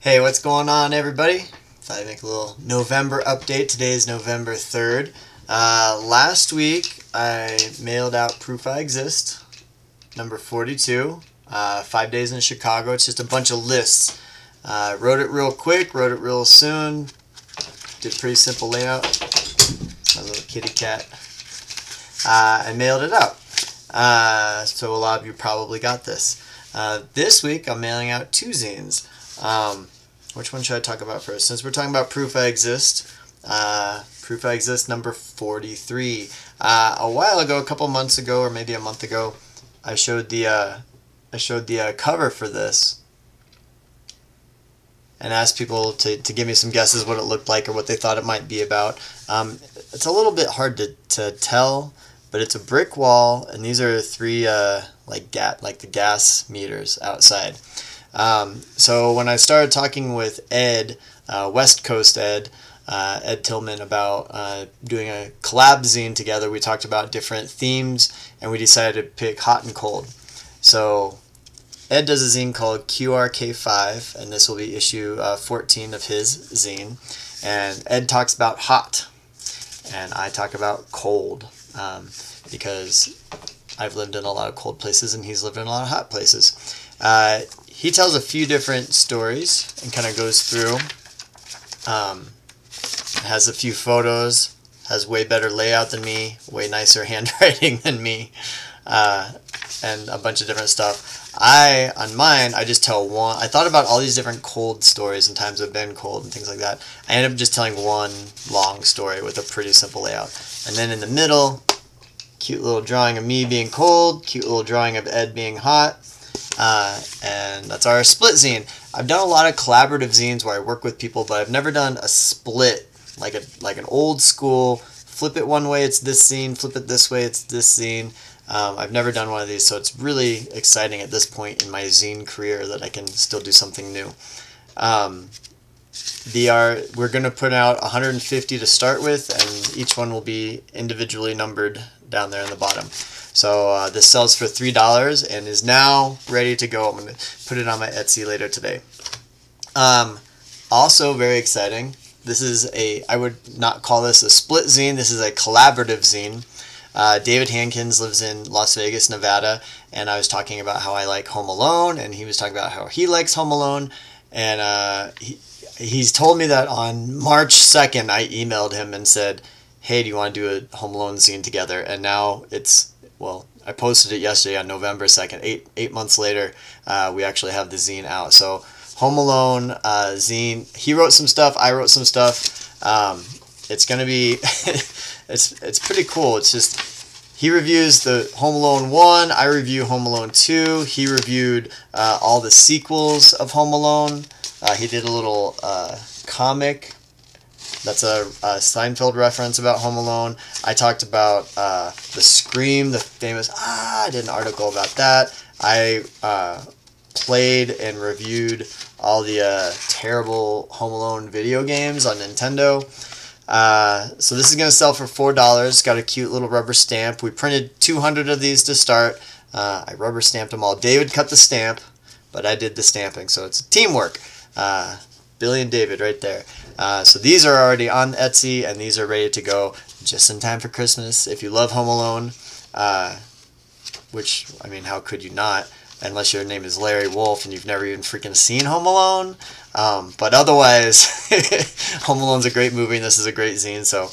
Hey, what's going on, everybody? Thought I'd make a little November update. Today is November 3rd. Last week, I mailed out Proof I Exist, number 42. 5 days in Chicago. It's just a bunch of lists. Wrote it real quick, wrote it real soon. Did a pretty simple layout. My little kitty cat. I mailed it out. So a lot of you probably got this. This week, I'm mailing out 2 zines. Which one should I talk about first? Since we're talking about Proof I Exist, Proof I Exist number 43. A while ago, a couple months ago, or maybe a month ago, I showed the cover for this and asked people to give me some guesses what it looked like or what they thought it might be about. It's a little bit hard to tell, but it's a brick wall, and these are 3 like the gas meters outside. So when I started talking with Ed, West Coast Ed Tillman, about doing a collab zine together, we talked about different themes, and we decided to pick hot and cold. So Ed does a zine called QRK5, and this will be issue 14 of his zine. And Ed talks about hot, and I talk about cold, because I've lived in a lot of cold places, and he's lived in a lot of hot places. He tells a few different stories and kind of goes through. Has a few photos, has way better layout than me, way nicer handwriting than me, and a bunch of different stuff. On mine, I just tell one. I thought about all these different cold stories and times I've been cold and things like that. I ended up just telling one long story with a pretty simple layout. And then in the middle, cute little drawing of me being cold, cute little drawing of Ed being hot. And that's our split zine. I've done a lot of collaborative zines where I work with people, but I've never done a split, like an old school, flip it one way, it's this zine, flip it this way, it's this zine. I've never done one of these, so it's really exciting at this point in my zine career that I can still do something new. We're going to put out 150 to start with, and each one will be individually numbered down there in the bottom. So this sells for $3 and is now ready to go. I'm going to put it on my Etsy later today. Also very exciting, this is I would not call this a split zine, this is a collaborative zine. David Hankins lives in Las Vegas, Nevada, and I was talking about how I like Home Alone, and he was talking about how he likes Home Alone, and he's told me that on March 2nd I emailed him and said, hey, do you want to do a Home Alone zine together? And now well, I posted it yesterday on November 2nd. Eight months later, we actually have the zine out. So Home Alone zine. He wrote some stuff. I wrote some stuff. It's gonna be it's pretty cool. It's just he reviews the Home Alone 1. I review Home Alone 2. He reviewed all the sequels of Home Alone. He did a little comic. That's a Seinfeld reference about Home Alone. I talked about the Scream, the famous I did an article about that. I played and reviewed all the terrible Home Alone video games on Nintendo. So this is going to sell for $4. Got a cute little rubber stamp. We printed 200 of these to start. I rubber stamped them all. David cut the stamp, but I did the stamping, so it's teamwork. Billy and David right there. So these are already on Etsy, and these are ready to go just in time for Christmas. If you love Home Alone, which, I mean, how could you not, unless your name is Larry Wolf and you've never even freaking seen Home Alone. But otherwise, Home Alone's a great movie, and this is a great zine, so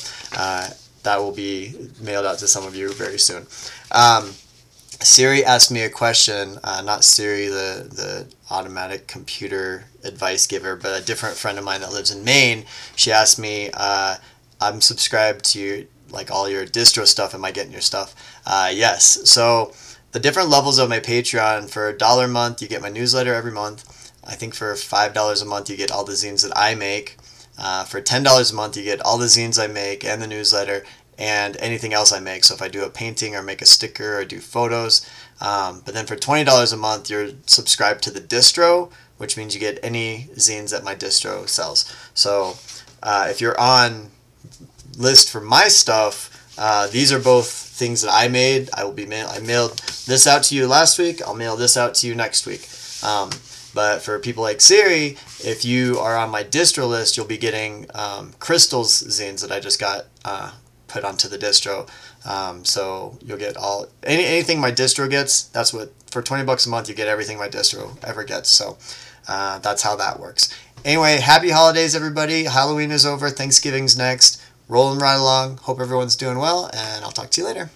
that will be mailed out to some of you very soon. Siri asked me a question, not Siri, the automatic computer advice giver, but a different friend of mine that lives in Maine. She asked me, I'm subscribed to like all your distro stuff, am I getting your stuff? Yes. So the different levels of my Patreon, for $1 a month, you get my newsletter every month. I think for $5 a month, you get all the zines that I make. For $10 a month, you get all the zines I make and the newsletter, and anything else I make. So if I do a painting or make a sticker or do photos. But then for $20 a month, you're subscribed to the distro, which means you get any zines that my distro sells. So if you're on list for my stuff, these are both things that I made. I mailed this out to you last week. I'll mail this out to you next week. But for people like Siri, if you are on my distro list, you'll be getting Crystal's zines that I just got put onto the distro. So you'll get anything my distro gets. That's what, for $20 a month, you get everything my distro ever gets. So that's how that works. Anyway, happy holidays, everybody. Halloween is over. Thanksgiving's next. Rolling right along. Hope everyone's doing well, and I'll talk to you later.